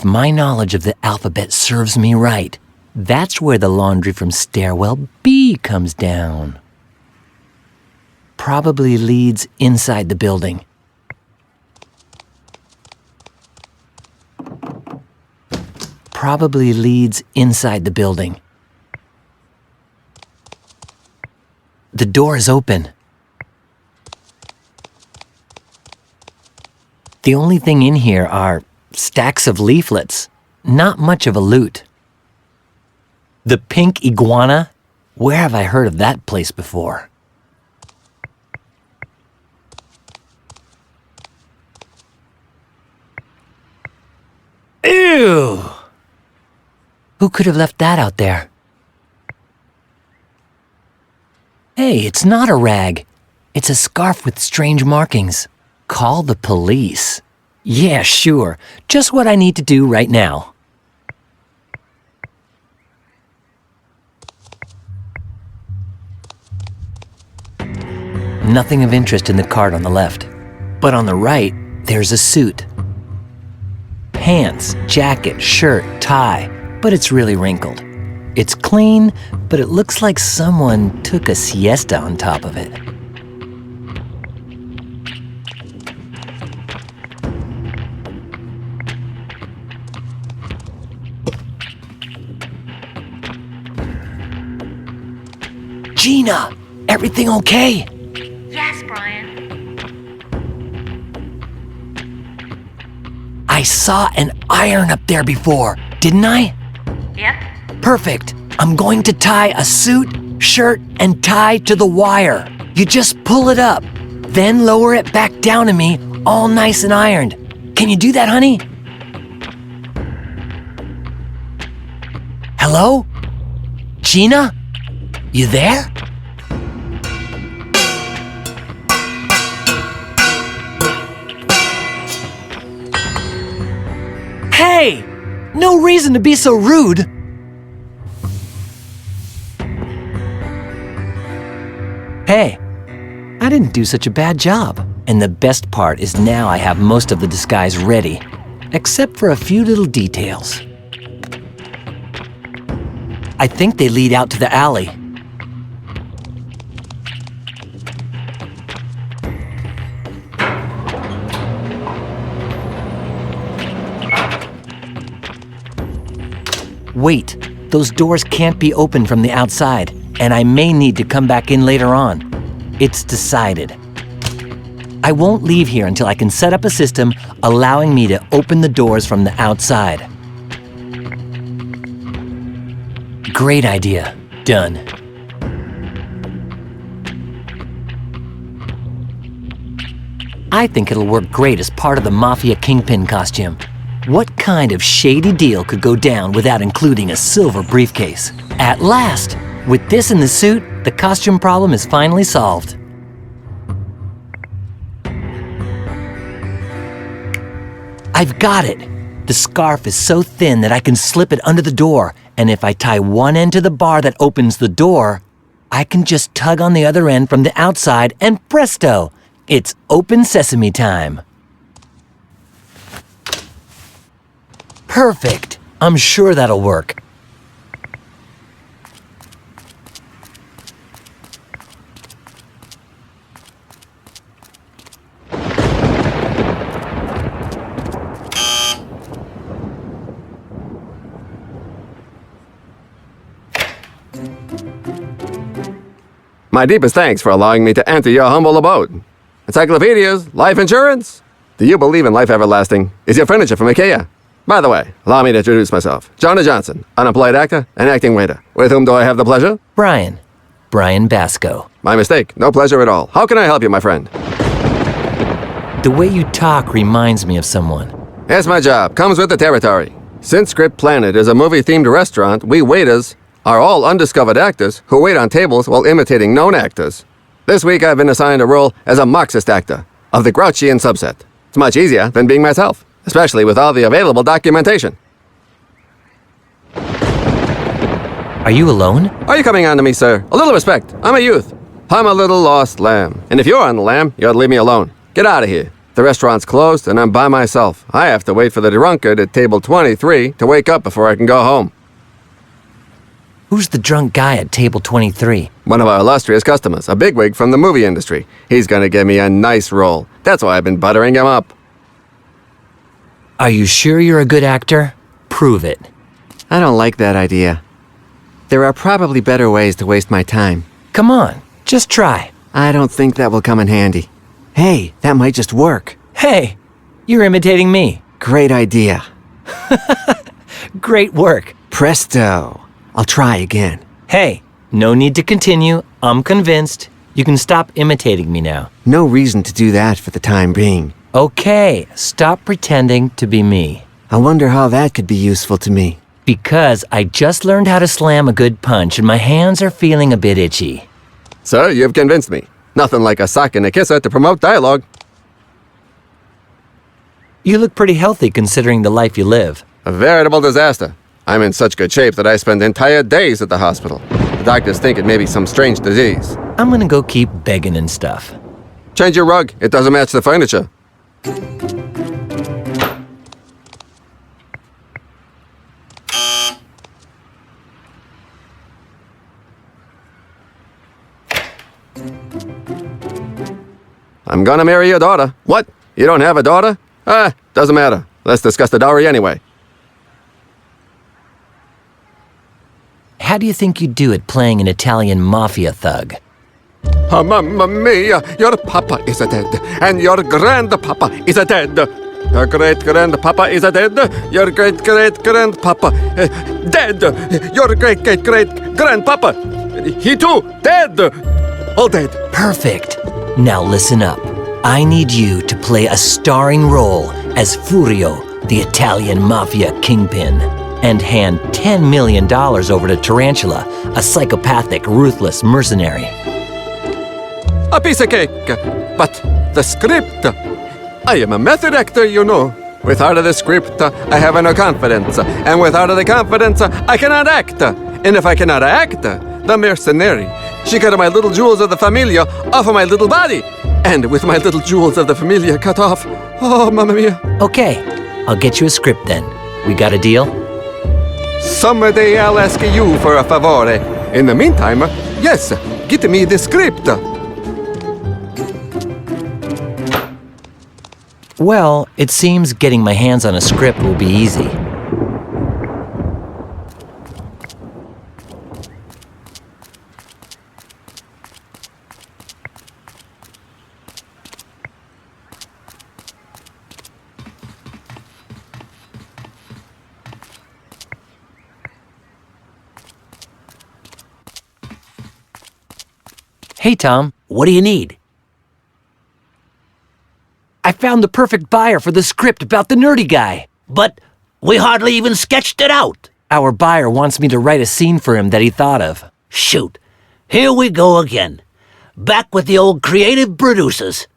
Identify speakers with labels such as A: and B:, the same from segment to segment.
A: If my knowledge of the alphabet serves me right, that's where the laundry from stairwell B comes down. Probably leads inside the building. Probably leads inside the building. The door is open. The only thing in here are stacks of leaflets. Not much of a loot. The Pink Iguana? Where have I heard of that place before? Ew! Who could have left that out there? Hey, it's not a rag. It's a scarf with strange markings. Call the police. Yeah, sure. Just what I need to do right now. Nothing of interest in the cart on the left. But on the right, there's a suit. Pants, jacket, shirt, tie, but it's really wrinkled. It's clean, but it looks like someone took a siesta on top of it. Gina, everything okay?
B: Yes, Brian.
A: I saw an iron up there before, didn't I?
B: Yep.
A: Perfect. I'm going to tie a suit, shirt, and tie to the wire. You just pull it up, then lower it back down to me, all nice and ironed. Can you do that, honey? Hello? Gina? You there? Hey! No reason to be so rude! Hey, I didn't do such a bad job. And the best part is now I have most of the disguise ready, except for a few little details. I think they lead out to the alley. Wait, those doors can't be opened from the outside, and I may need to come back in later on. It's decided. I won't leave here until I can set up a system allowing me to open the doors from the outside. Great idea. Done. I think it'll work great as part of the Mafia Kingpin costume. What kind of shady deal could go down without including a silver briefcase? At last! With this in the suit, the costume problem is finally solved. I've got it! The scarf is so thin that I can slip it under the door, and if I tie one end to the bar that opens the door, I can just tug on the other end from the outside and presto! It's open sesame time. Perfect! I'm sure that'll work.
C: My deepest thanks for allowing me to enter your humble abode. Encyclopedias, life insurance. Do you believe in life everlasting? Is your furniture from IKEA? By the way, allow me to introduce myself. Jonah Johnson, unemployed actor and acting waiter. With whom do I have the pleasure?
A: Brian Basco.
C: My mistake. No pleasure at all. How can I help you, my friend?
A: The way you talk reminds me of someone.
C: It's my job. Comes with the territory. Since Script Planet is a movie-themed restaurant, we waiters are all undiscovered actors who wait on tables while imitating known actors. This week I've been assigned a role as a Marxist actor of the Grouchian subset. It's much easier than being myself, especially with all the available documentation.
A: Are you alone?
C: Are you coming on to me, sir? A little respect. I'm a youth. I'm a little lost lamb. And if you're on the lamb, you ought to leave me alone. Get out of here. The restaurant's closed and I'm by myself. I have to wait for the drunkard at table 23 to wake up before I can go home.
A: Who's the drunk guy at table 23?
C: One of our illustrious customers, a bigwig from the movie industry. He's gonna give me a nice role. That's why I've been buttering him up.
A: Are you sure you're a good actor? Prove it.
D: I don't like that idea. There are probably better ways to waste my time.
A: Come on, just try.
D: I don't think that will come in handy. Hey, that might just work.
A: Hey, you're imitating me.
D: Great idea.
A: Great work.
D: Presto. I'll try again.
A: Hey, no need to continue. I'm convinced. You can stop imitating me now.
D: No reason to do that for the time being.
A: Okay, stop pretending to be me.
D: I wonder how that could be useful to me.
A: Because I just learned how to slam a good punch and my hands are feeling a bit itchy.
C: Sir, you've convinced me. Nothing like a sock and a kisser to promote dialogue.
A: You look pretty healthy considering the life you live.
C: A veritable disaster. I'm in such good shape that I spend entire days at the hospital. The doctors think it may be some strange disease.
A: I'm gonna go keep begging and stuff.
C: Change your rug. It doesn't match the furniture. I'm gonna marry your daughter. What? You don't have a daughter? Doesn't matter. Let's discuss the dowry anyway.
A: How do you think you'd do at playing an Italian mafia thug?
C: Oh, mamma mia, your papa is dead, and your grandpapa is dead. Your great-grandpapa is dead. Your great-great-grandpapa dead. Your great-great-great-grandpapa, he too, dead. All dead.
A: Perfect. Now listen up. I need you to play a starring role as Furio, the Italian mafia kingpin, and hand $10 million over to Tarantula, a psychopathic, ruthless mercenary.
C: A piece of cake. But the script. I am a method actor, you know. Without the script, I have no confidence. And without the confidence, I cannot act. And if I cannot act, the mercenary, she cut my little jewels of the familia off of my little body. And with my little jewels of the familia cut off, oh, mamma mia.
A: Okay, I'll get you a script then. We got a deal?
C: Someday I'll ask you for a favore. In the meantime, yes, get me the script.
A: Well, it seems getting my hands on a script will be easy. Hey, Tom, what do you need? I found the perfect buyer for the script about the nerdy guy.
E: But we hardly even sketched it out.
A: Our buyer wants me to write a scene for him that he thought of.
E: Shoot, here we go again. Back with the old creative producers.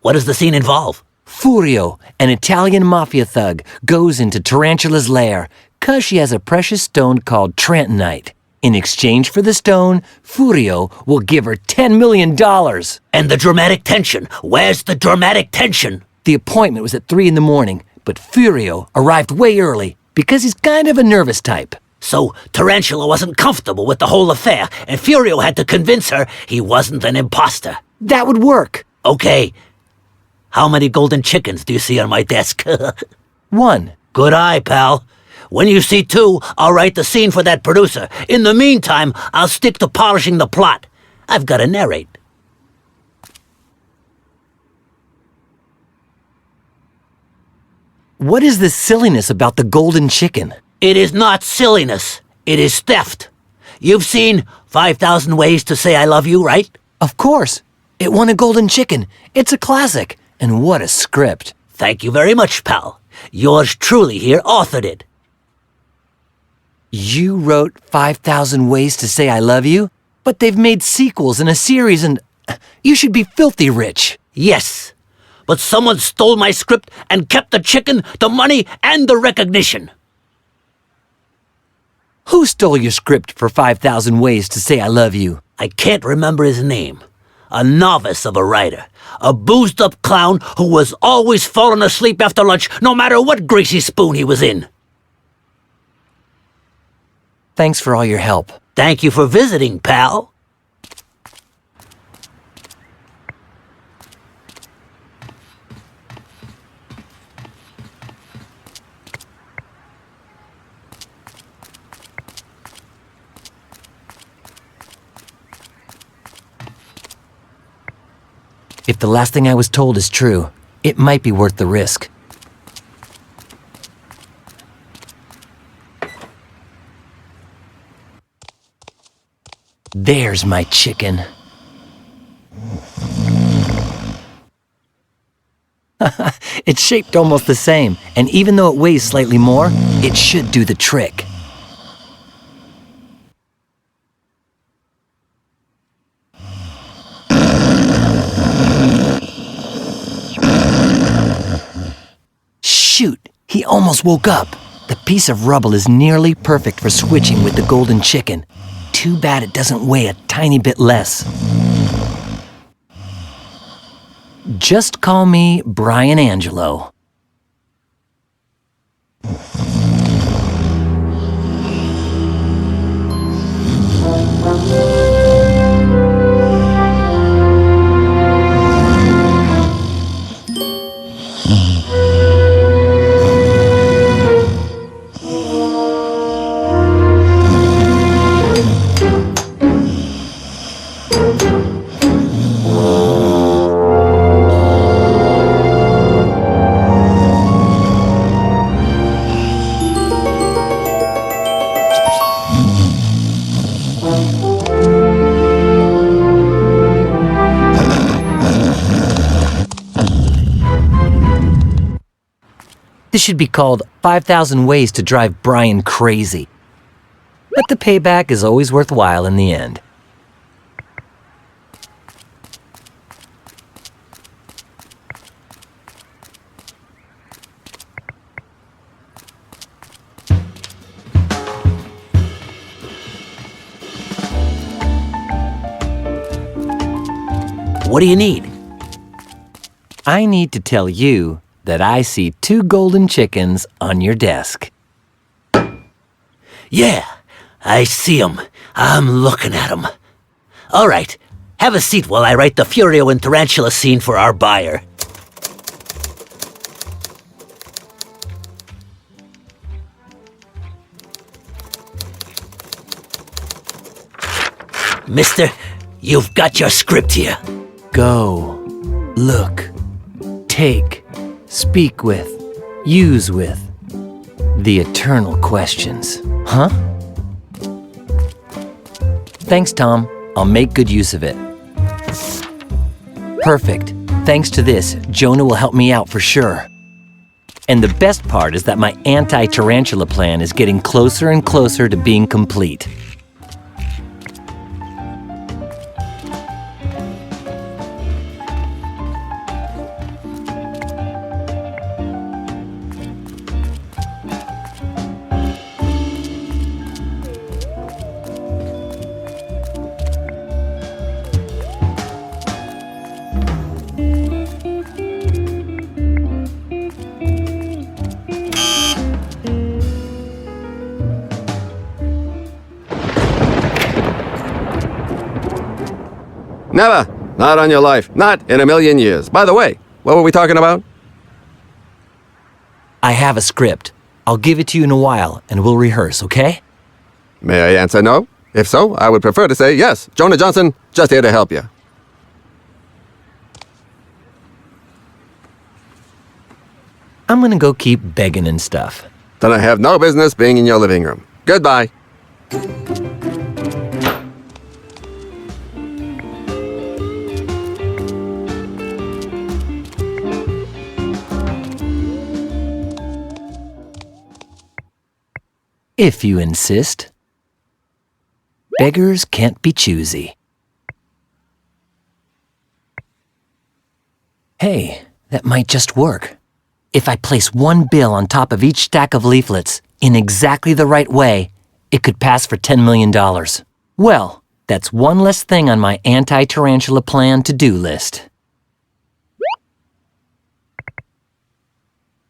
E: What does the scene involve?
A: Furio, an Italian mafia thug, goes into Tarantula's lair 'cause she has a precious stone called Trentonite. In exchange for the stone, Furio will give her $10 million.
E: And the dramatic tension. Where's the dramatic tension?
A: The appointment was at 3 in the morning, but Furio arrived way early because he's kind of a nervous type.
E: So Tarantula wasn't comfortable with the whole affair, and Furio had to convince her he wasn't an imposter.
A: That would work.
E: Okay. How many golden chickens do you see on my desk?
A: 1.
E: Good eye, pal. When you see 2, I'll write the scene for that producer. In the meantime, I'll stick to polishing the plot. I've got to narrate.
A: What is this silliness about the golden chicken?
E: It is not silliness. It is theft. You've seen 5,000 Ways to Say I Love You, right?
A: Of course. It won a golden chicken. It's a classic. And what a script.
E: Thank you very much, pal. Yours truly here authored it.
A: You wrote 5,000 Ways to Say I Love You? But they've made sequels and a series and... You should be filthy rich.
E: Yes, but someone stole my script and kept the chicken, the money, and the recognition.
A: Who stole your script for 5,000 Ways to Say I Love You?
E: I can't remember his name. A novice of a writer. A boozed-up clown who was always falling asleep after lunch, no matter what greasy spoon he was in.
A: Thanks for all your help.
E: Thank you for visiting, pal.
A: If the last thing I was told is true, it might be worth the risk. There's my chicken. It's shaped almost the same, and even though it weighs slightly more, it should do the trick. Shoot, he almost woke up. The piece of rubble is nearly perfect for switching with the golden chicken. Too bad it doesn't weigh a tiny bit less. Just call me Brian Angelo. This should be called 5,000 Ways to Drive Brian Crazy. But the payback is always worthwhile in the end.
E: What do you need?
A: I need to tell you that I see 2 golden chickens on your desk.
E: Yeah, I see 'em. I'm looking at 'em. All right, have a seat while I write the Furio and Tarantula scene for our buyer. Mister, you've got your script here.
A: Go, look, take, speak with, use with. The eternal questions, huh? Thanks, Tom. I'll make good use of it. Perfect. Thanks to this, Jonah will help me out for sure. And the best part is that my anti-tarantula plan is getting closer and closer to being complete.
C: Never. Not on your life. Not in a million years. By the way, what were we talking about?
A: I have a script. I'll give it to you in a while, and we'll rehearse, okay?
C: May I answer no? If so, I would prefer to say yes. Jonah Johnson, just here to help you.
A: I'm gonna go keep begging and stuff.
C: Then I have no business being in your living room. Goodbye.
A: If you insist. Beggars can't be choosy. Hey, that might just work. If I place one bill on top of each stack of leaflets in exactly the right way, it could pass for $10 million. Well, That's one less thing on my anti-tarantula plan to-do list.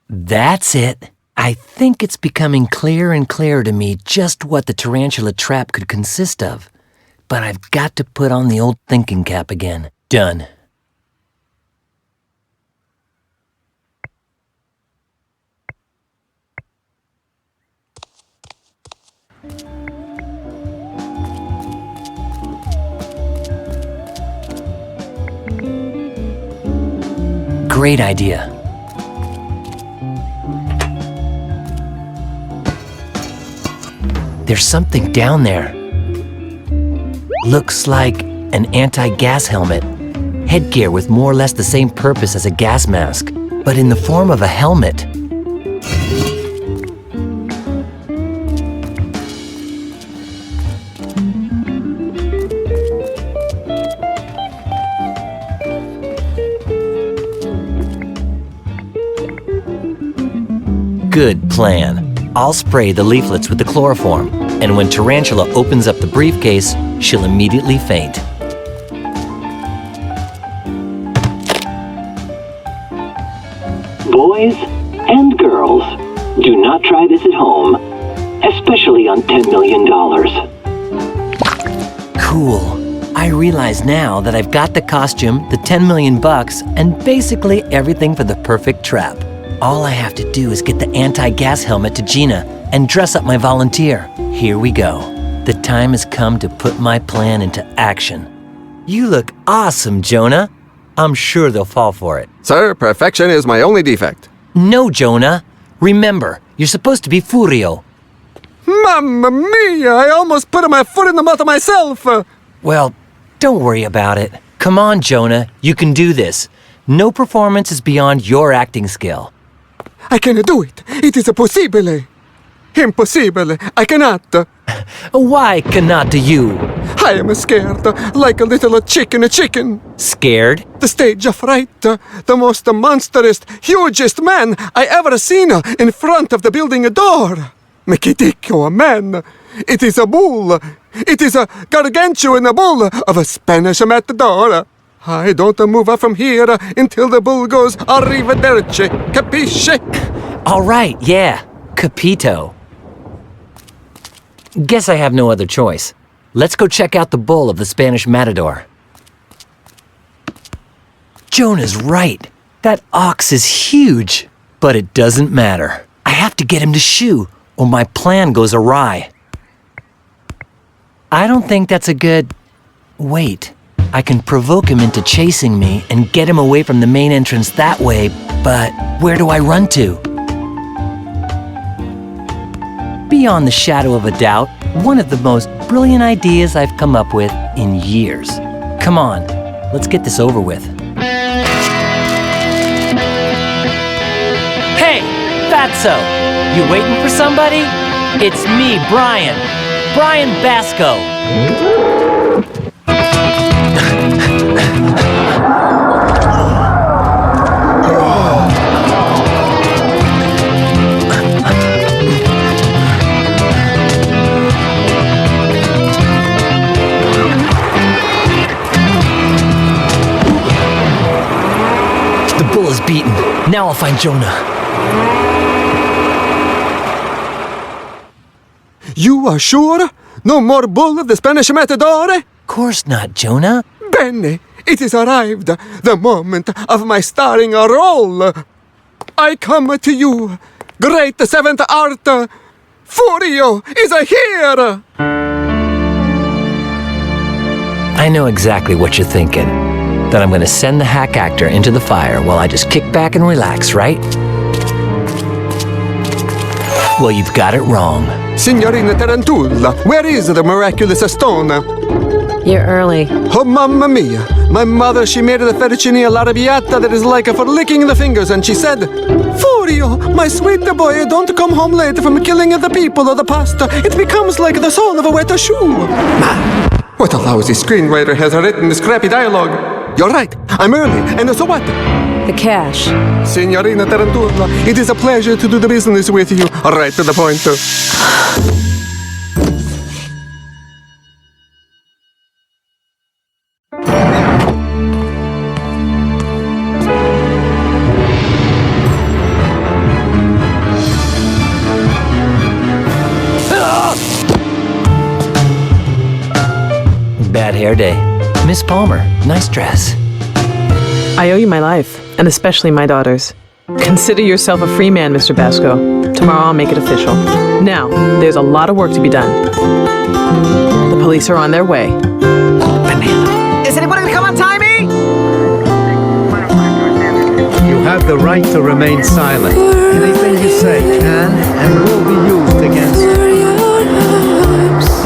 A: That's it. I think it's becoming clearer and clearer to me just what the tarantula trap could consist of. But I've got to put on the old thinking cap again. Done. Great idea. There's something down there. Looks like an anti-gas helmet. Headgear with more or less the same purpose as a gas mask, but in the form of a helmet. Good plan. I'll spray the leaflets with the chloroform, and when Tarantula opens up the briefcase, she'll immediately faint.
F: Boys and girls, do not try this at home, especially on $10 million.
A: Cool. I realize now that I've got the costume, the 10 million bucks, and basically everything for the perfect trap. All I have to do is get the anti-gas helmet to Gina and dress up my volunteer. Here we go. The time has come to put my plan into action. You look awesome, Jonah. I'm sure they'll fall for it.
C: Sir, perfection is my only defect.
A: No, Jonah. Remember, you're supposed to be Furio.
C: Mamma mia! I almost put my foot in the mouth of myself!
A: Well, don't worry about it. Come on, Jonah. You can do this. No performance is beyond your acting skill.
C: I cannot do it. It is impossibile. Impossible. I cannot.
A: Why cannot you?
C: I am scared, like a little chicken.
A: Scared?
C: The stage of fright. The most monstrous, hugest man I ever seen in front of the building door. Mekitico, man. It is a bull. It is a gargantuan bull of a Spanish matador. I don't move up from here until the bull goes arrivederci. Capisce?
A: All right, yeah. Capito. Guess I have no other choice. Let's go check out the bull of the Spanish matador. Jonah's right. That ox is huge. But it doesn't matter. I have to get him to shoe, or my plan goes awry. I don't think that's a good... Wait. I can provoke him into chasing me and get him away from the main entrance that way, but where do I run to? Beyond the shadow of a doubt, one of the most brilliant ideas I've come up with in years. Come on, let's get this over with. Hey, Fatso! You waiting for somebody? It's me, Brian. Brian Basco. The bull is beaten. Now I'll find Jonah.
C: You are sure? No more bull of the Spanish matador?
A: Course not, Jonah.
C: Bene, it is arrived, the moment of my starring a role. I come to you, great seventh art. Furio is here!
A: I know exactly what you're thinking. That I'm going to send the hack actor into the fire while I just kick back and relax, right? Well, you've got it wrong.
C: Signorina Tarantula, where is the miraculous stone?
G: You're early.
C: Oh, mamma mia. My mother, she made the fettuccine all'arrabbiata that is like for licking the fingers, and she said, Furio, my sweet boy, don't come home late from killing the people or the pasta. It becomes like the sole of a wet shoe. Man, what a lousy screenwriter has written this crappy dialogue. You're right, I'm early, and so what?
G: The cash.
C: Signorina Tarantula, it is a pleasure to do the business with you. Right to the point.
A: bad hair day. Miss Palmer, nice dress.
H: I owe you my life, and especially my daughter's. Consider yourself a free man, Mr. Basco. Tomorrow I'll make it official. Now, there's a lot of work to be done. The police are on their way.
I: Is anybody gonna come untie me?
J: You have the right to remain silent. Anything you say can and will be used against you.
K: For your hopes,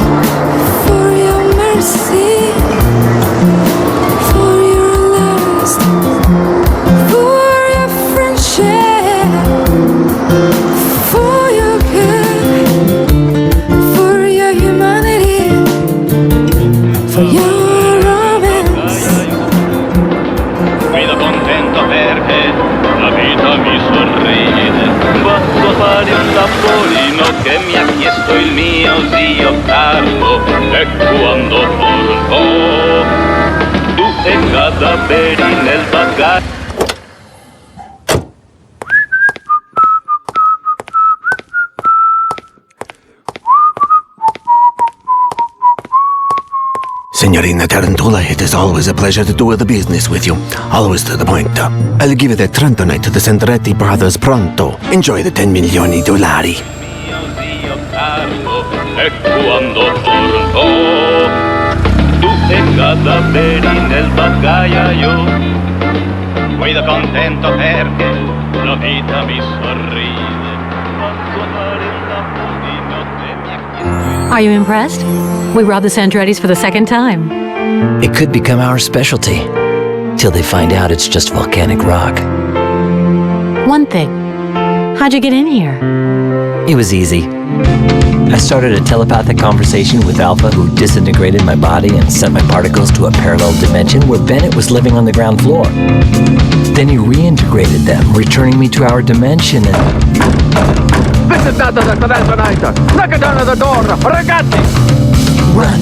K: for your mercy, for your lust, for your friendship, for your good, for your humanity, for your romance.
L: Guido contento perché la vita mi sorride. Posso fare un lamborino che mi ha chiesto il mio zio Carlo. E quando torno, tu e cadaveri nel bagaglio.
M: Signorina Tarantula, it is always a pleasure to do the business with you. Always to the point. I'll give it a Trentonight to the Sandretti brothers pronto. Enjoy the $10 million.
L: Mio zio Carlo, e quando torno, tu e cadaveri nel bagagliaio. Guido contento perché la vita mi sorride. Posso fare un lamborino che mi ha chiesto.
B: Are you impressed? We robbed the Sandrettis for the second time.
A: It could become our specialty. Till they find out it's just volcanic rock.
B: One thing. How'd you get in here?
A: It was easy. I started a telepathic conversation with Alpha, who disintegrated my body and sent my particles to a parallel dimension where Bennett was living on the ground floor. Then he reintegrated them, returning me to our dimension and...
J: This is not the Trentonight! Knock it down at the door! Ragazzi!
A: Run!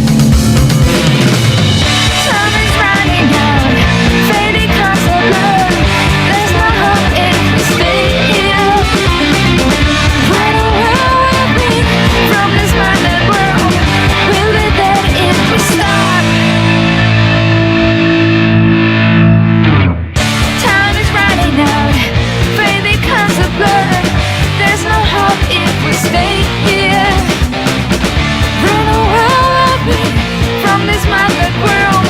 K: Time is running out, faded clouds of blood. There's no hope if we stay here. Run away with me from this maddening world. We'll be dead if we stop. Time is running out, faded clouds of blood. There's no hope if we stay here. Run away with me from this maddening world.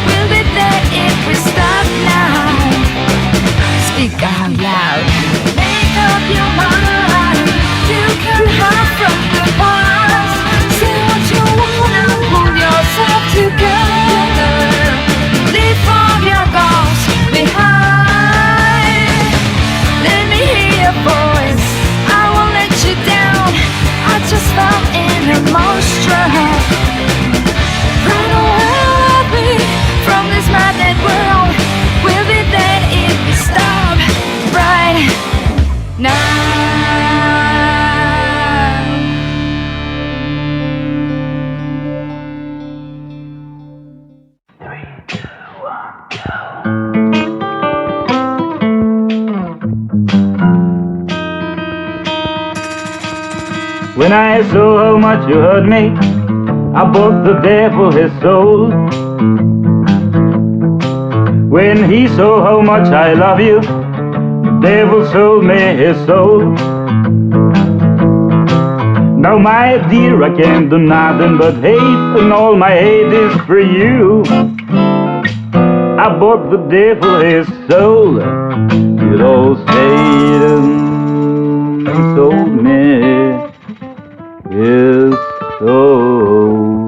K: We'll be dead if we stop now. Speak out loud. Make up your mind. You can hide from the past. Say what you wanna. Hold yourself together. Leave all your goals behind. Let me hear your voice. I won't let you down. I just fell in emotion. Run away with me from this maddening world. We'll be dead if we stop right now.
L: When I saw how much you hurt me, I bought the devil his soul. When he saw how much I love you, the devil sold me his soul. Now my dear, I can't do nothing but hate, and all my hate is for you. I bought the devil his soul. It all Satan, he sold me his soul.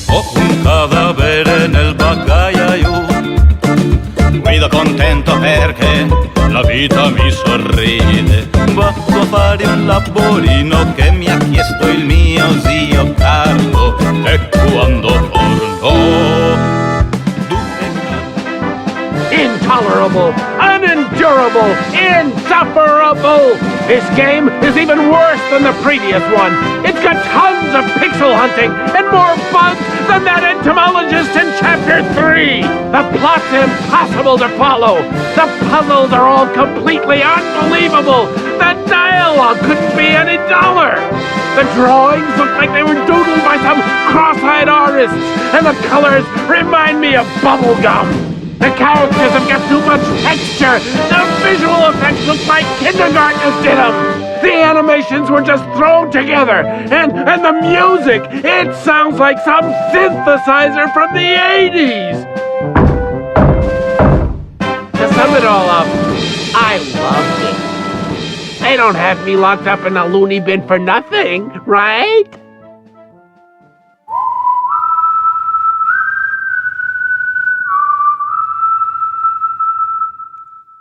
L: Ho un cadavere nel bagagliaio, guido contento perché la vita mi sorride. Vado a fare un lamborino che mi ha chiesto il mio zio Carlo. E quando torno,
J: Intolerable, unendurable, insufferable! This game is even worse than the previous one. It's got tons of pixel hunting and more bugs than that entomologist in Chapter 3. The plot's impossible to follow. The puzzles are all completely unbelievable. The dialogue dialogue couldn't be any duller. The drawings look like they were doodled by some cross-eyed artists, and the colors remind me of bubblegum. The characters have got too much texture. The visual effects look like kindergartners did them. The animations were just thrown together, and the music, it sounds like some synthesizer from the 80s. To sum it all up, I loved it. They don't have me locked up in a loony bin for nothing, right?